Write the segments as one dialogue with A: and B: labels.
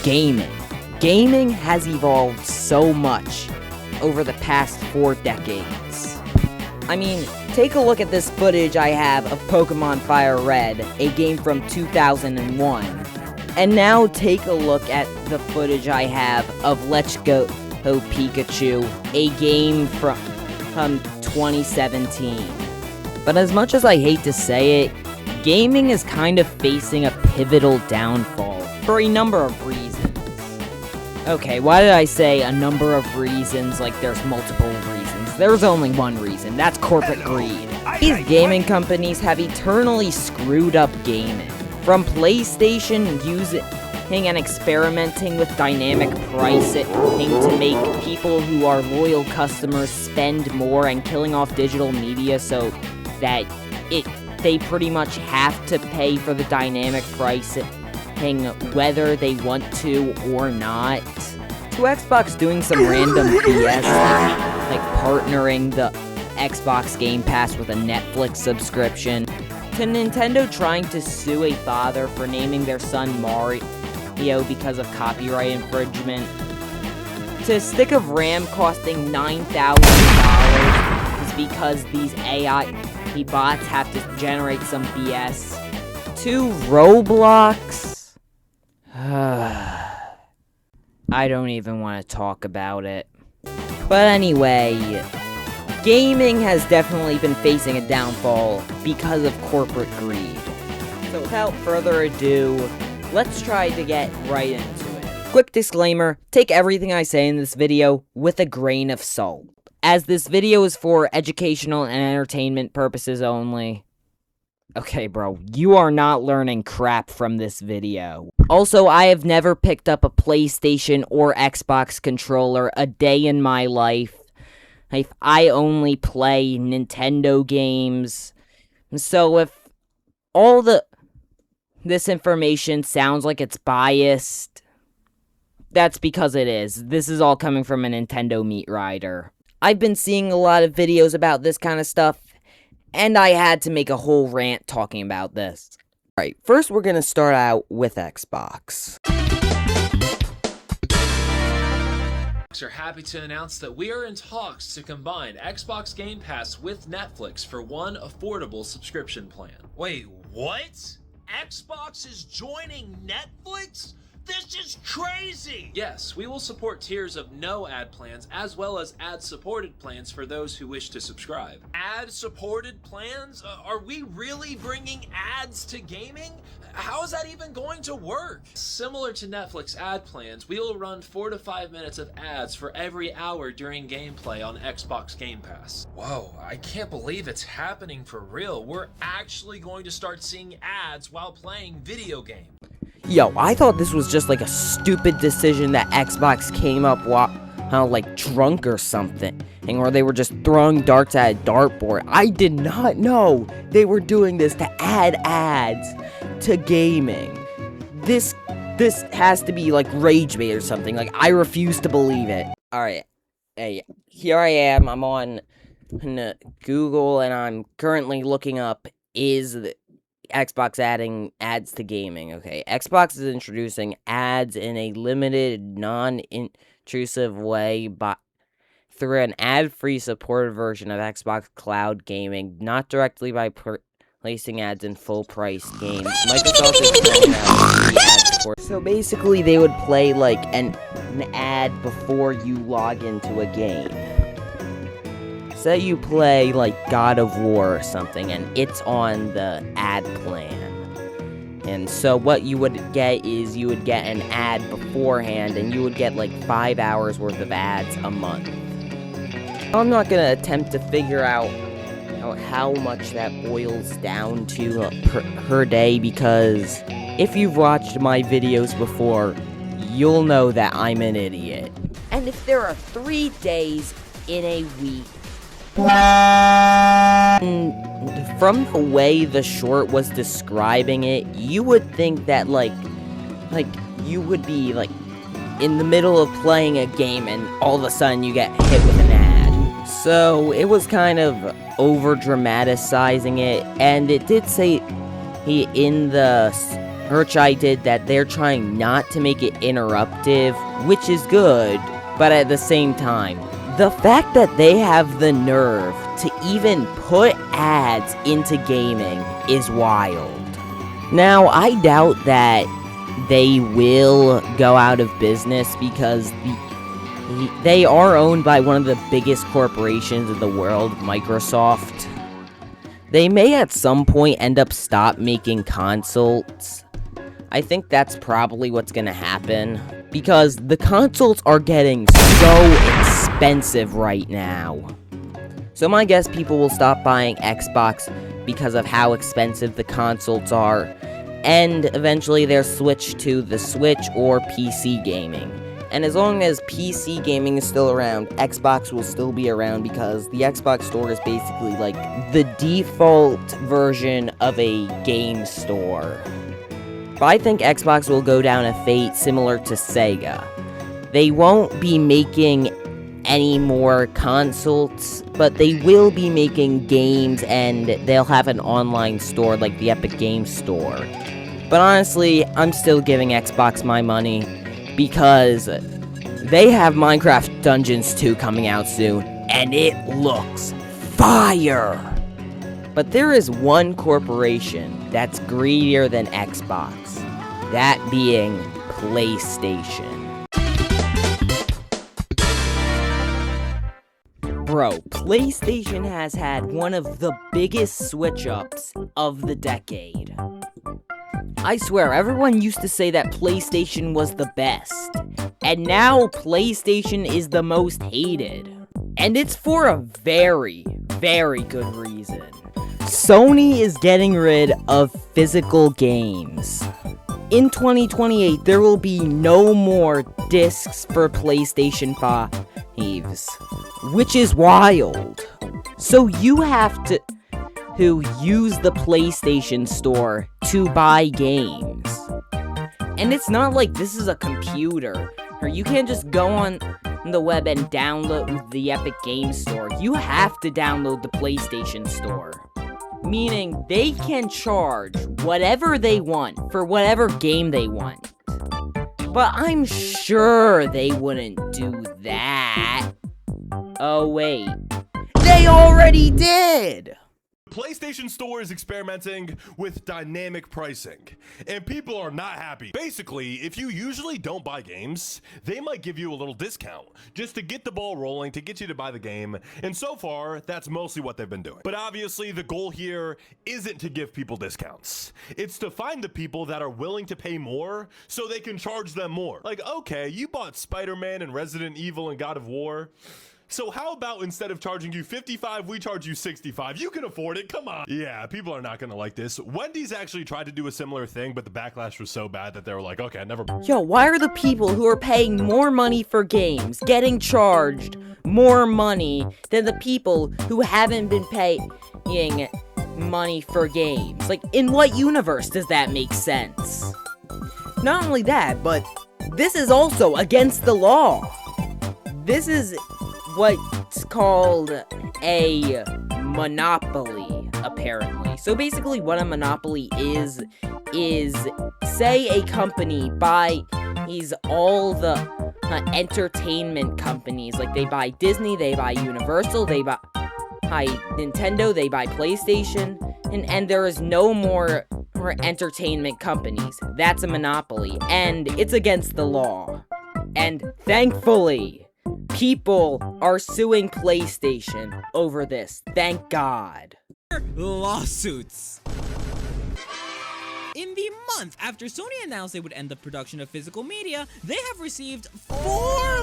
A: Gaming. Gaming has evolved so much over the past 4 decades. I mean, take a look at this footage I have of Pokemon Fire Red, a game from 2001. And now take a look at the footage I have of Let's Go Pikachu, a game from 2017. But as much as I hate to say it, gaming is kind of facing a pivotal downfall for a number of reasons. Okay, why did I say a number of reasons like there's multiple reasons? There's only one reason, that's corporate greed. These gaming companies have eternally screwed up gaming. From PlayStation using and experimenting with dynamic pricing to make people who are loyal customers spend more and killing off digital media so that they pretty much have to pay for the dynamic pricing whether they want to or not. To Xbox doing some random BS like partnering the Xbox Game Pass with a Netflix subscription. To Nintendo trying to sue a father for naming their son Mario because of copyright infringement. To a stick of RAM costing $9,000 because these AI bots have to generate some BS. To Roblox. I don't even want to talk about it. But anyway, gaming has definitely been facing a downfall because of corporate greed. So without further ado, let's try to get right into it. Quick disclaimer, take everything I say in this video with a grain of salt, as this video is for educational and entertainment purposes only. Okay, bro, you are not learning crap from this video. Also, I have never picked up a PlayStation or Xbox controller a day in my life. I only play Nintendo games. So if all this information sounds like it's biased, that's because it is. This is all coming from a Nintendo meat rider. I've been seeing a lot of videos about this kind of stuff, and I had to make a whole rant talking about this. Alright, first we're gonna start out with Xbox.
B: Are happy to announce that we are in talks to combine Xbox Game Pass with Netflix for one affordable subscription plan.
C: Wait, what? Xbox is joining Netflix? This is crazy!
B: Yes, we will support tiers of no ad plans as well as ad-supported plans for those who wish to subscribe.
C: Ad-supported plans? Are we really bringing ads to gaming? How is that even going to work?
B: Similar to Netflix ad plans, we will run 4 to 5 minutes of ads for every hour during gameplay on Xbox Game Pass.
C: Whoa, I can't believe it's happening for real. We're actually going to start seeing ads while playing video games.
A: Yo, I thought this was just like a stupid decision that Xbox came up while like drunk or something, or they were just throwing darts at a dartboard. I did not know they were doing this to add ads to gaming. This has to be like rage bait or something. Like, I refuse to believe it. Alright, hey, here I am. I'm on Google and I'm currently looking up Xbox adding ads to gaming. Okay, Xbox is introducing ads in a limited, non-intrusive way through an ad-free supported version of Xbox Cloud Gaming, not directly by placing ads in full-price games. Microsoft is rolling out free ad support. So basically, they would play like an ad before you log into a game. Say you play like God of War or something, and it's on the ad plan. And so what you would get is you would get an ad beforehand, and you would get like 5 hours worth of ads a month. I'm not gonna attempt to figure out how much that boils down to per day, because if you've watched my videos before, you'll know that I'm an idiot. And if there are 3 days in a week, from the way the short was describing it, you would think that like you would be like in the middle of playing a game and all of a sudden you get hit with an ad. So it was kind of over dramatizing it, and it did say in the Urchai did that they're trying not to make it interruptive, which is good, but at the same time, the fact that they have the nerve to even put ads into gaming is wild. Now, I doubt that they will go out of business because they are owned by one of the biggest corporations in the world, Microsoft. They may at some point end up stop making consoles. I think that's probably what's gonna happen, because the consoles are getting so expensive right now. So my guess, people will stop buying Xbox because of how expensive the consoles are, and eventually they'll switch to the Switch or PC gaming. And as long as PC gaming is still around, Xbox will still be around because the Xbox store is basically like the default version of a game store. But I think Xbox will go down a fate similar to Sega. They won't be making any more consoles, but they will be making games and they'll have an online store like the Epic Games Store. But honestly, I'm still giving Xbox my money because they have Minecraft Dungeons 2 coming out soon, and it looks fire! But there is one corporation that's greedier than Xbox, that being PlayStation. Bro, PlayStation has had one of the biggest switch-ups of the decade. I swear, everyone used to say that PlayStation was the best, and now PlayStation is the most hated. And it's for a very, very good reason. Sony is getting rid of physical games. In 2028, there will be no more discs for PlayStation 5s, which is wild. So you have to use the PlayStation Store to buy games. And it's not like this is a computer, or you can't just go on the web and download the Epic Games Store. You have to download the PlayStation Store. Meaning they can charge whatever they want for whatever game they want. But I'm sure they wouldn't do that. Oh wait, they already did!
D: PlayStation Store is experimenting with dynamic pricing, and people are not happy. Basically, if you usually don't buy games, they might give you a little discount just to get the ball rolling, to get you to buy the game, and so far, that's mostly what they've been doing. But obviously, the goal here isn't to give people discounts. It's to find the people that are willing to pay more so they can charge them more. Like, okay, you bought Spider-Man and Resident Evil and God of War, so how about instead of charging you $55, we charge you $65? You can afford it, come on. Yeah, people are not gonna like this. Wendy's actually tried to do a similar thing, but the backlash was so bad that they were like, okay, never mind.
A: Yo, why are the people who are paying more money for games getting charged more money than the people who haven't been paying money for games? Like, in what universe does that make sense? Not only that, but this is also against the law. This is what's called a monopoly, apparently. So basically what a monopoly is say a company buys all the entertainment companies. Like, they buy Disney, they buy Universal, they buy Nintendo, they buy PlayStation, and there is no more entertainment companies. That's a monopoly, and it's against the law. And thankfully, people are suing PlayStation over this. Thank God.
E: Lawsuits. In the month after Sony announced they would end the production of physical media, they have received 4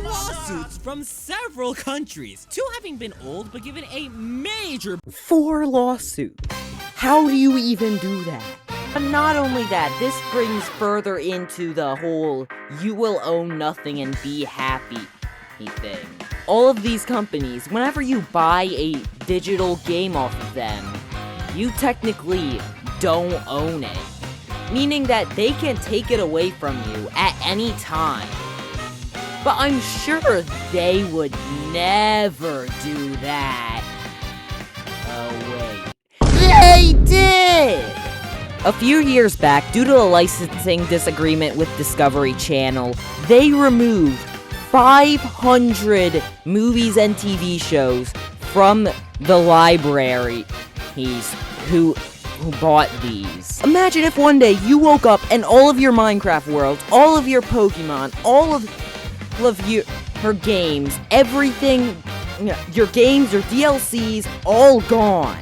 E: lawsuits from several countries. 2 having been old but given a major
A: 4 lawsuits. How do you even do that? And not only that, this brings further into the whole you will own nothing and be happy thing. All of these companies, whenever you buy a digital game off of them, you technically don't own it. Meaning that they can take it away from you at any time. But I'm sure they would never do that. Oh wait. They did! A few years back, due to a licensing disagreement with Discovery Channel, they removed 500 movies and TV shows from the library who bought these. Imagine if one day you woke up and all of your Minecraft worlds, all of your Pokemon, all of your games, everything, your games, your DLCs, all gone.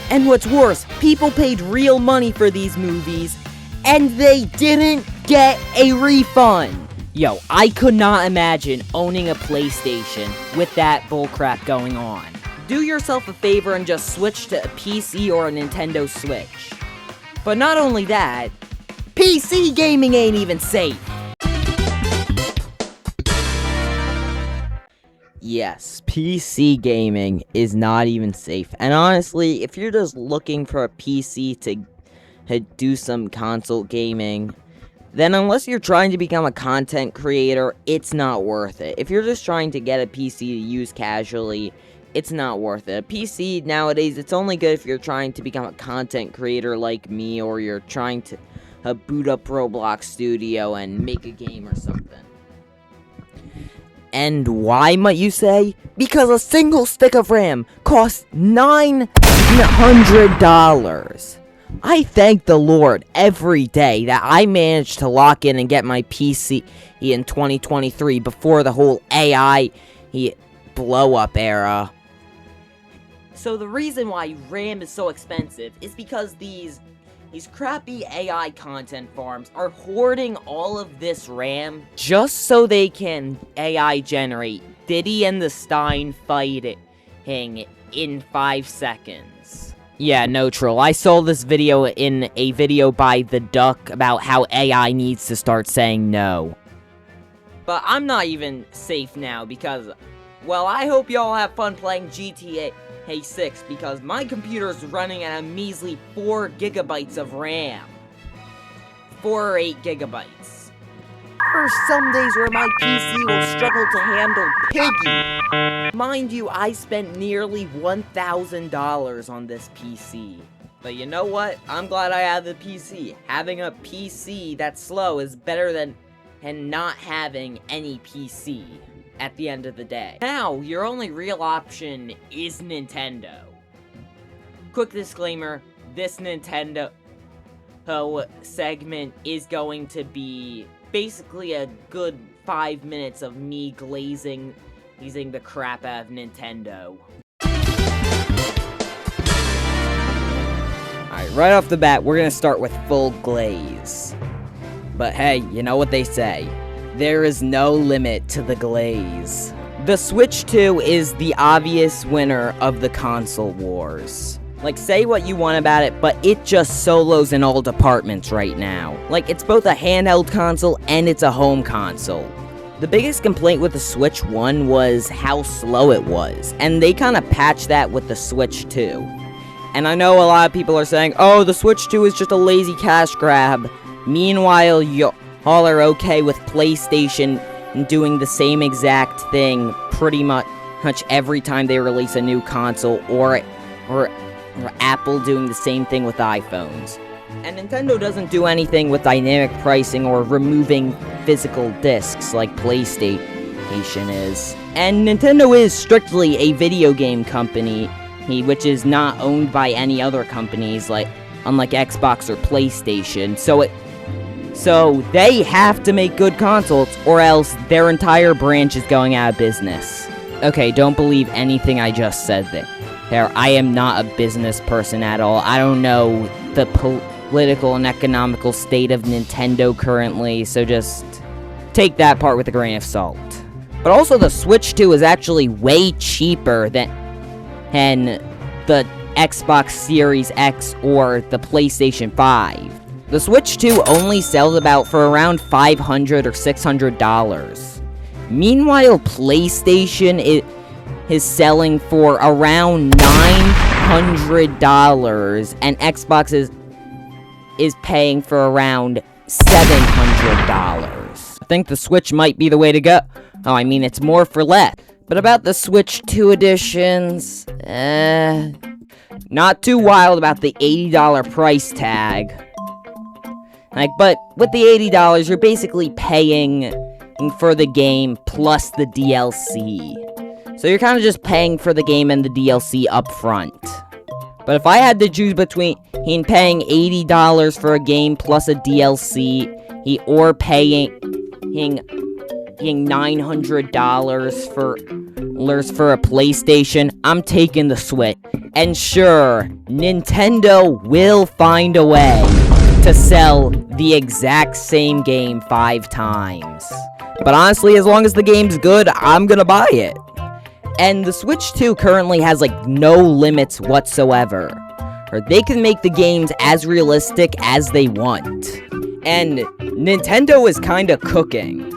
A: And what's worse, people paid real money for these movies, and they didn't get a refund. Yo, I could not imagine owning a PlayStation with that bullcrap going on. Do yourself a favor and just switch to a PC or a Nintendo Switch. But not only that, PC gaming ain't even safe. Yes, PC gaming is not even safe. And honestly, if you're just looking for a PC to do some console gaming, then unless you're trying to become a content creator, it's not worth it. If you're just trying to get a PC to use casually, it's not worth it. A PC nowadays, it's only good if you're trying to become a content creator like me, or you're trying to boot up Roblox Studio and make a game or something. And why, might you say? Because a single stick of RAM costs $900. I thank the Lord every day that I managed to lock in and get my PC in 2023 before the whole AI blow-up era. So the reason why RAM is so expensive is because these crappy AI content farms are hoarding all of this RAM just so they can AI generate Diddy and the Stein fighting in 5 seconds. Yeah, no troll. I saw this video in a video by The Duck about how AI needs to start saying no. But I'm not even safe now because, well, I hope y'all have fun playing GTA 6 because my computer's running at a measly 4 gigabytes of RAM. 4 or 8 gigabytes. There are some days where my PC will struggle to handle Piggy. Mind you, I spent nearly $1,000 on this PC. But you know what? I'm glad I have the PC. Having a PC that's slow is better than not having any PC. At the end of the day. Now, your only real option is Nintendo. Quick disclaimer, this Nintendo segment is going to be basically a good 5 minutes of me glazing the crap out of Nintendo. Alright, right off the bat, we're gonna start with full glaze. But hey, you know what they say. There is no limit to the glaze. The Switch 2 is the obvious winner of the console wars. Like, say what you want about it, but it just solos in all departments right now. Like, it's both a handheld console and it's a home console. The biggest complaint with the Switch 1 was how slow it was, and they kind of patched that with the Switch 2. And I know a lot of people are saying, oh, the Switch 2 is just a lazy cash grab. Meanwhile, all are okay with PlayStation doing the same exact thing pretty much every time they release a new console, or Apple doing the same thing with iPhones. And Nintendo doesn't do anything with dynamic pricing or removing physical discs like PlayStation is. And Nintendo is strictly a video game company, which is not owned by any other companies, unlike Xbox or PlayStation, so they have to make good consoles, or else their entire branch is going out of business. Okay, don't believe anything I just said there. I am not a business person at all. I don't know the political and economical state of Nintendo currently, so just take that part with a grain of salt. But also, the Switch 2 is actually way cheaper than the Xbox Series X or the PlayStation 5. The Switch 2 only sells for around $500 or $600. Meanwhile, PlayStation is selling for around $900, and Xbox is paying for around $700. I think the Switch might be the way to go. Oh, I mean, it's more for less. But about the Switch 2 editions, not too wild about the $80 price tag. Like, but with the $80, you're basically paying for the game plus the DLC. So you're kind of just paying for the game and the DLC up front. But if I had to choose between paying $80 for a game plus a DLC, or paying $900 for a PlayStation, I'm taking the Switch. And sure, Nintendo will find a way to sell the exact same game 5 times. But honestly, as long as the game's good, I'm gonna buy it. And the Switch 2 currently has, like, no limits whatsoever. Or they can make the games as realistic as they want. And Nintendo is kinda cooking.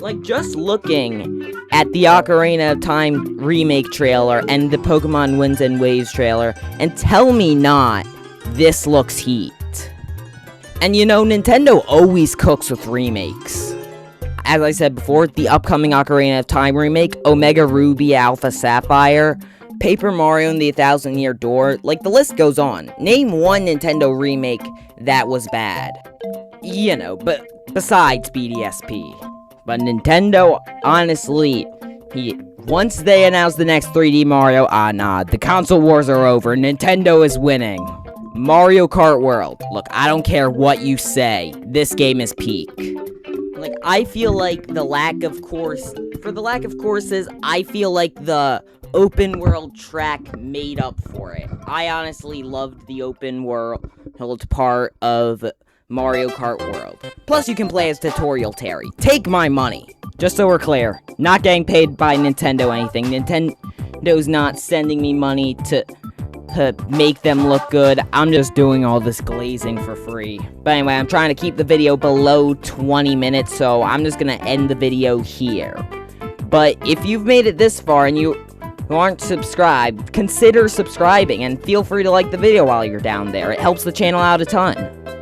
A: Like, just looking at the Ocarina of Time remake trailer and the Pokemon Winds and Waves trailer, and tell me not, this looks heat. And you know, Nintendo always cooks with remakes. As I said before, the upcoming Ocarina of Time remake, Omega Ruby Alpha Sapphire, Paper Mario and the 1,000-Year Door, like, the list goes on. Name one Nintendo remake that was bad. You know, but besides BDSP. But Nintendo, honestly, once they announce the next 3D Mario, nah, the console wars are over. Nintendo is winning. Mario Kart World. Look, I don't care what you say. This game is peak. Like, I feel like the lack of courses, I feel like the open world track made up for it. I honestly loved the open world part of Mario Kart World. Plus, you can play as Tutorial Terry. Take my money. Just so we're clear, not getting paid by Nintendo anything. Nintendo's not sending me money to make them look good. I'm just doing all this glazing for free. But anyway, I'm trying to keep the video below 20 minutes, so I'm just gonna end the video here. But if you've made it this far and you aren't subscribed, consider subscribing and feel free to like the video while you're down there. It helps the channel out a ton.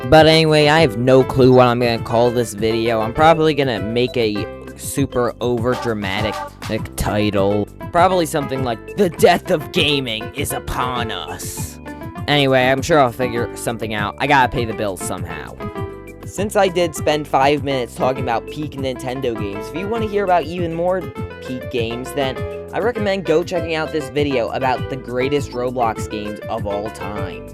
A: But anyway, I have no clue what I'm gonna call this video. I'm probably gonna make a super over dramatic title. Probably something like, "The death of gaming is upon us." Anyway, I'm sure I'll figure something out. I gotta pay the bills somehow. Since I did spend 5 minutes talking about peak Nintendo games, if you want to hear about even more peak games, then I recommend go checking out this video about the greatest Roblox games of all time.